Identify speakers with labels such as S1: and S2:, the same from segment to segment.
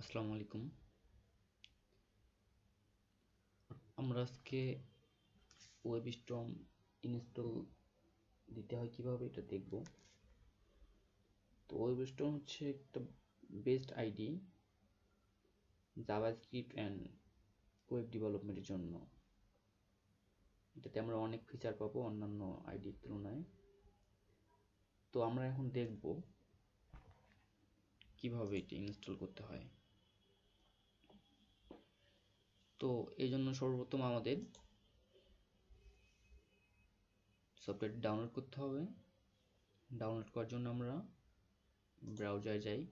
S1: আসসালামু আলাইকুম। আমরা আজকে ওয়েবস্টর্ম ইনস্টল দিতে হয় কিভাবে এটা দেখব। তো ওয়েবস্টর্ম হচ্ছে একটা best ID JavaScript and web ডেভেলপমেন্টের জন্য। এটাতে আমরা অনেক ফিচার পাবো অন্যান্য আইডির তুলনায়। তো আমরা এখন দেখব কিভাবে এটি ইনস্টল করতে হয়। তো এই জন্য সর্বপ্রথম আমাদের সফটওয়্যারটি ডাউনলোড করতে হবে। ডাউনলোড করার জন্য আমরা ব্রাউজারে যাই।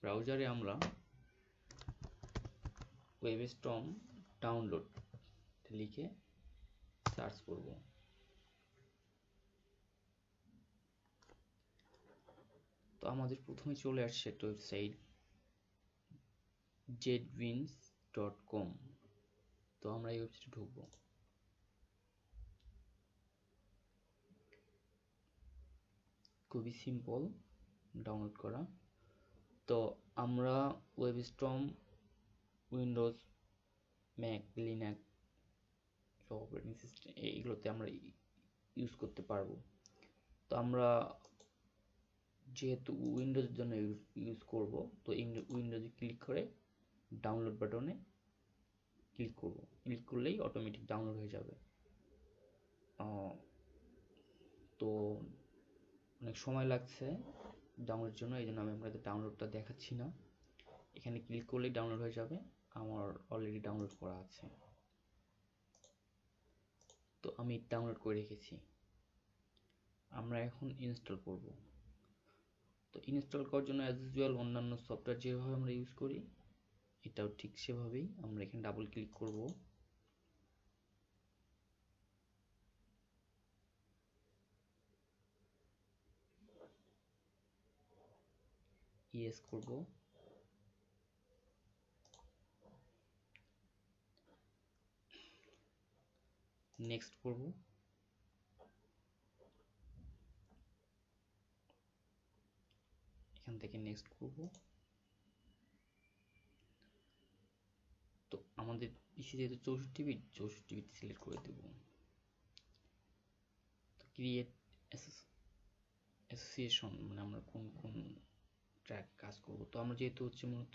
S1: ব্রাউজারে আমরা ওয়েবস্টর্ম ডাউনলোড লিখে সার্চ করব। তো আমাদের প্রথমে চলে আসছে একটা ওয়েবসাইট jetwins.com। তো আমরা এই ওয়েবসাইটে ঢুকবো। খুবই সিম্পল ডাউনলোড করা। তো আমরা ওয়েবস্টর্ম উইন্ডোজ, ম্যাক, লিনাক্স সব অপারেটিং সিস্টেম এইগুলোতে আমরা ইউজ করতে পারবো। তো আমরা যেহেতু উইন্ডোজের জন্য ইউজ করব, তো উইন্ডোজে ক্লিক করে ডাউনলোড বাটনে ক্লিক করব। ক্লিক করলেই অটোমেটিক ডাউনলোড হয়ে যাবে। তো অনেক সময় লাগছে ডাউনলোডের জন্য, এই জন্য আমি আপনাদের ডাউনলোডটা দেখাচ্ছি না। এখানে ক্লিক করলেই ডাউনলোড হয়ে যাবে। আমার অলরেডি ডাউনলোড করা আছে, তো আমি ডাউনলোড করে রেখেছি। আমরা এখন ইনস্টল করব। তো ইনস্টল করার জন্য অ্যাজ ইউজুয়াল অন্যান্য সফটওয়্যার যেভাবে আমরা ইউজ করি এটাও ঠিক সেভাবেই। আমরা এখানে ডাবল ক্লিক করব। ইয়েস করব। নেক্সট করব। এখান থেকে নেক্সট করব। তো আমাদের পিসি যেহেতু 64 বিট, 64 বিট সিলেক্ট করে দেব। তো ক্রিয়েট অ্যাসোসিয়েশন মানে আমরা কোন কোন ট্র্যাক কাজ করব। তো আমরা যেহেতু হচ্ছে মূলত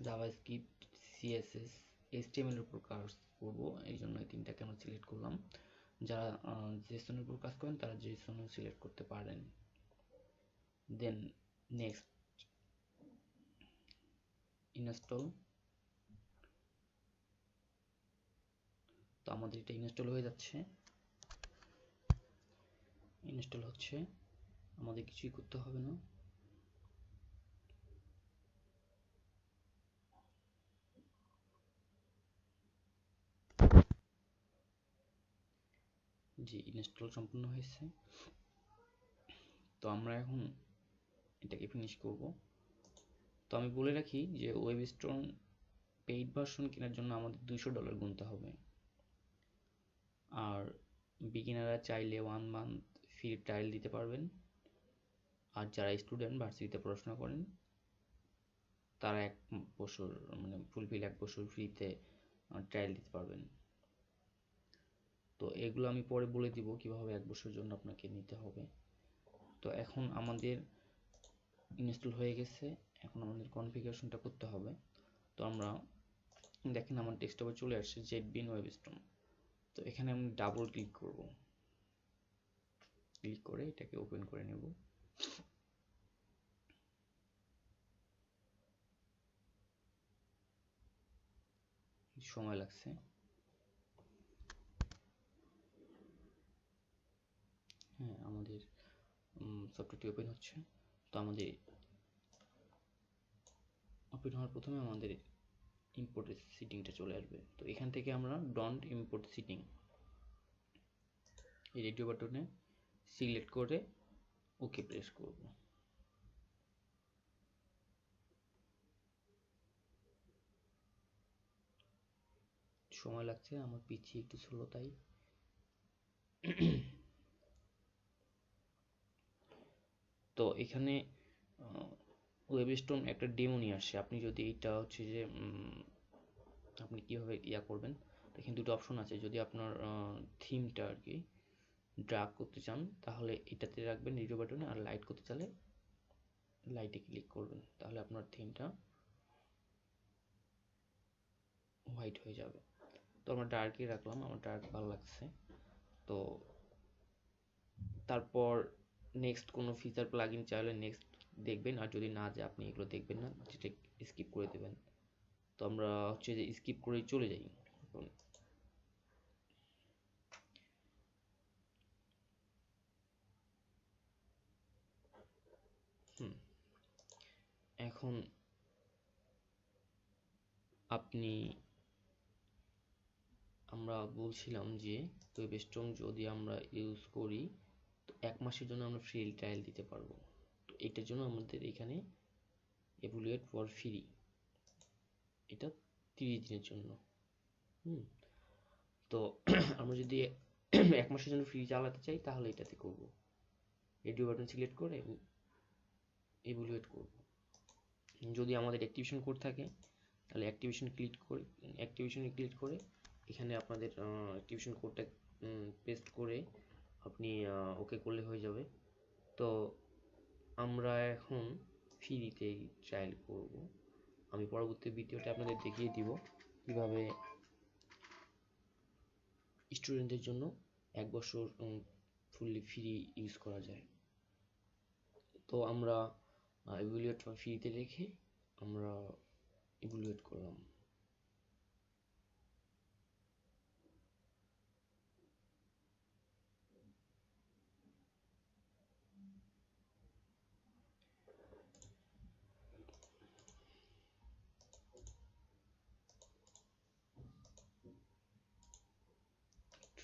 S1: জাভাস্ক্রিপ্ট, সিএসএস, এইচটিএমএল এর উপর কাজ করব, এই জন্য এই তিনটাকে আমরা সিলেক্ট করলাম। যারা জেসন এর উপর কাজ করেন তারা জেসন সিলেক্ট করতে পারেন। Then next install. তো আমাদের এটা ইনস্টল হয়ে যাচ্ছে, ইনস্টল হচ্ছে, আমাদের কিছুই করতে হবে না। জি, ইনস্টল সম্পূর্ণ হয়েছে। তো আমরা এখন এটাকে ফিনিশ করব। তো আমি বলে রাখি যে ওয়েবস্টর্ম পেইড ভার্সন কেনার জন্য আমাদের $200 গুনতে হবে। আর বিগিনাররা চাইলে 1 মান্থ ফ্রি ট্রায়াল দিতে পারবেন। আর যারা স্টুডেন্ট ভার্সিটিতে পড়াশোনা করেন তারা 1 বছর মানে ফুলফিল 1 বছর ফ্রিতে ট্রায়াল দিতে পারবেন। তো এগুলো আমি পরে বলে দিব কিভাবে 1 বছরের জন্য আপনাকে নিতে হবে। তো এখন আমাদের ইনস্টল হয়ে গেছে, এখন আমাদের কনফিগারেশনটা করতে হবে। তো আমরা দেখেন আমার ডেস্কটপে চলে আসছে জেটবিন ওয়েবস্টর্ম। তো এখানে আমি ডাবল ক্লিক করব। ক্লিক করে এটাকে ওপেন করে নেব। সময় লাগছে। হ্যাঁ, আমাদের সফটওয়্যারটি ওপেন হচ্ছে। তো আমাদের ওপেন হওয়ার প্রথমে আমাদের ইম্পোর্টের সেটিংটা চলে আসবে। তো এখান থেকে আমরা ডন্ট ইম্পোর্ট সেটিং এই রেডিও বাটনে সিলেক্ট করে ওকে প্রেস করব। সময় লাগছে, আমার পিসি একটু স্লো তাই। তো এখানে ওয়েবস্টর্ম একটা ডেমো নিয়ে আসছে। আপনি যদি এটা হচ্ছে যে আপনি কীভাবে করবেন, এখানে দুটো অপশন আছে। যদি আপনার থিমটা আর কি ড্রাগ করতে চান তাহলে এটাতে রাখবেন রিডিও বাটনে, আর লাইট করতে চাইলে লাইটে ক্লিক করবেন, তাহলে আপনার থিমটা হোয়াইট হয়ে যাবে। তো আমরা ডার্কই রাখলাম, আমার ডার্ক ভালো লাগছে। তো তারপর নেক্সট কোনো ফিচার প্লাগইন চাইলে নেক্সট দেখবেন, আর যদি না যায় আপনি এগুলো দেখবেন না, যেটা স্কিপ করে দেবেন। তো আমরা হচ্ছে যে স্কিপ করেই চলে যাই। এখন আপনি আমরা বলছিলাম যে ওয়েবস্টর্ম যদি আমরা ইউজ করি তো 1 মাসের জন্য আমরা ফ্রি ট্রায়াল দিতে পারবো। তো এটার জন্য আমাদের এখানে এভ্যালুয়েট ফর ফ্রি, এটা 30 দিনের জন্য। তো আমরা যদি 1 মাসের জন্য ফ্রি চালাতে চাই তাহলে এটাতে করব, রেডিও বাটন সিলেক্ট করে এভ্যালুয়েট করব। যদি আমাদের অ্যাক্টিভেশন কোড থাকে তাহলে অ্যাক্টিভেশনে ক্লিক করে এখানে আপনাদের অ্যাক্টিভেশন কোডটা পেস্ট করে আপনি ওকে করলে হয়ে যাবে। তো আমরা এখন ফ্রিতেই ট্রায়াল করব। আমি পরবর্তী ভিডিওতে আপনাদের দেখিয়ে দিব কিভাবে স্টুডেন্টদের জন্য 1 বছর ফুললি ফ্রি ইউজ করা যায়। তো আমরা ইভ্যালুয়েট ফ্রিতে রেখে আমরা ইভ্যালুয়েট করলাম।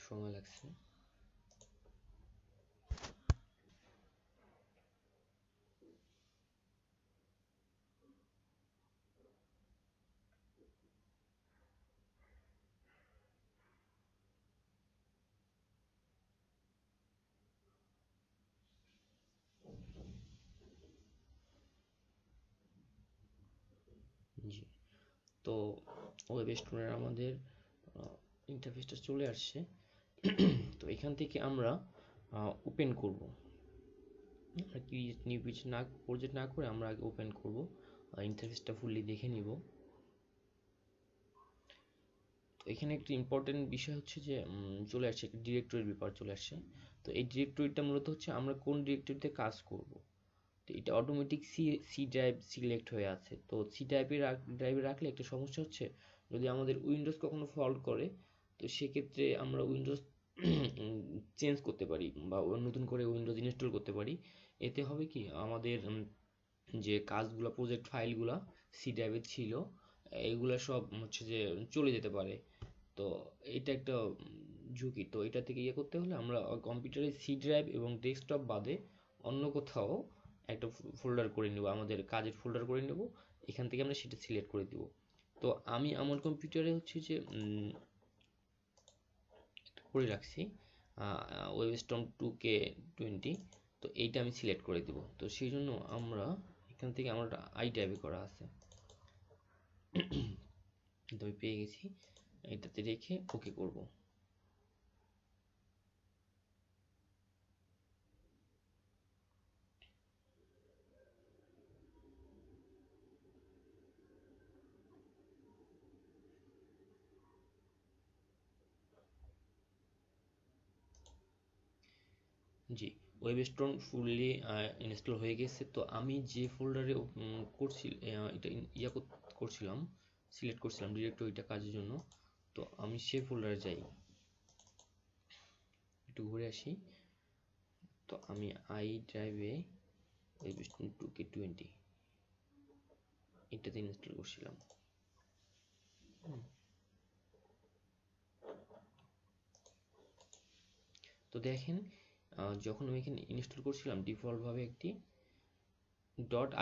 S1: সময় লাগছে। জি, তো ওয়েবস্টোরের আমাদের ইন্টারফেসটা চলে আসছে। তো এখান থেকে আমরা ওপেন করব, ক্রিয়েট নিউ পেজ না প্রজেক্ট না করে আমরা আগে ওপেন করব, ইন্টারফেসটা ফুললি দেখে নিব। তো এখানে একটা ইম্পর্টেন্ট বিষয় হচ্ছে যে চলে আসছে একটা ডিরেক্টরির ব্যাপার চলে আসছে। তো এই ডিরেক্টরিটা মূলত হচ্ছে আমরা কোন ডিরেক্টরিতে কাজ করব। তো এটা অটোমেটিক সি ড্রাইভ সিলেক্ট হয়ে আছে। তো সি ড্রাইভে রাখলে একটা সমস্যা হচ্ছে, যদি আমাদের উইন্ডোজ কখনো ফল্ট করে তো সেক্ষেত্রে আমরা উইন্ডোজ চেঞ্জ করতে পারি বা নতুন করে উইন্ডোজ ইনস্টল করতে পারি। এতে হবে কি আমাদের যে কাজগুলো প্রজেক্ট ফাইলগুলো সি ড্রাইভে ছিল এইগুলো সব হচ্ছে যে চলে যেতে পারে। তো এটা একটা ঝুঁকি। তো এটা থেকে করতে হলে আমরা কম্পিউটারে সি ড্রাইভ এবং ডেস্কটপ বাদে অন্য কোথাও একটা ফোল্ডার করে নেব, আমাদের কাজের ফোল্ডার করে নেব। এখান থেকে আমরা সেটা সিলেক্ট করে দেব। তো আমি আমার কম্পিউটারে হচ্ছে যে করে রাখছি ওয়েবস্টর্ম 2K20। তো এইটা আমি সিলেক্ট করে দেব। তো সেই জন্য আমরা এখান থেকে আমার আই ড্রাইভে করা আছে, তো আমি পেয়ে গেছি, এটাতে রেখে ওকে করব। জি, ওয়েবস্টোন ফুললি ইনস্টল হয়ে গেছে। তো আমি যে ফোল্ডারে করছি এটা করছিলাম, সিলেক্ট করছিলাম ডিরেক্টরিটা কাজের জন্য, তো আমি সে ফোল্ডারে যাই, একটু ঘুরে আসি। তো আমি আই ড্রাইভে ওয়েবস্টোন 2K20 এটাতে ইনস্টল করছিলাম। তো দেখেন যখন আমি এখানে ইনস্টল করছিলাম ডিফল্টভাবে একটি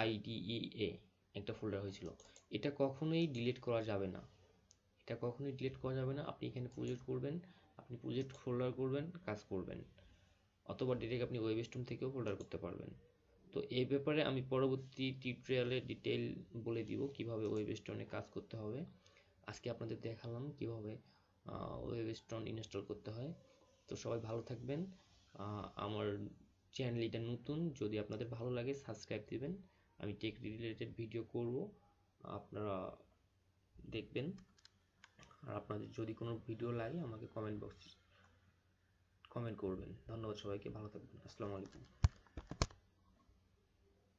S1: .IDEA একটা ফোল্ডার হয়েছিল। এটা কখনোই ডিলিট করা যাবে না, এটা কখনোই ডিলিট করা যাবে না। আপনি এখানে প্রজেক্ট করবেন, আপনি প্রজেক্ট ফোল্ডার করবেন, কাজ করবেন, অথবা ডিরেক্ট আপনি ওয়েবস্টোন থেকেও ফোল্ডার করতে পারবেন। তো এই ব্যাপারে আমি পরবর্তী টিউটোরিয়ালে ডিটেইল বলে দিব কিভাবে ওয়েবস্টোনে কাজ করতে হবে। আজকে আপনাদের দেখালাম কিভাবে ওয়েবস্টোন ইনস্টল করতে হয়। তো সবাই ভালো থাকবেন। আমার চ্যানেল এটা নতুন, যদি আপনাদের ভালো লাগে সাবস্ক্রাইব দিবেন। আমি টেক রিলেটেড ভিডিও করব, আপনারা দেখবেন। আর আপনাদের যদি কোনো ভিডিও লাগে আমাকে কমেন্ট বক্সে কমেন্ট করবেন। ধন্যবাদ সবাইকে, ভালো থাকবেন। আসসালামু আলাইকুম।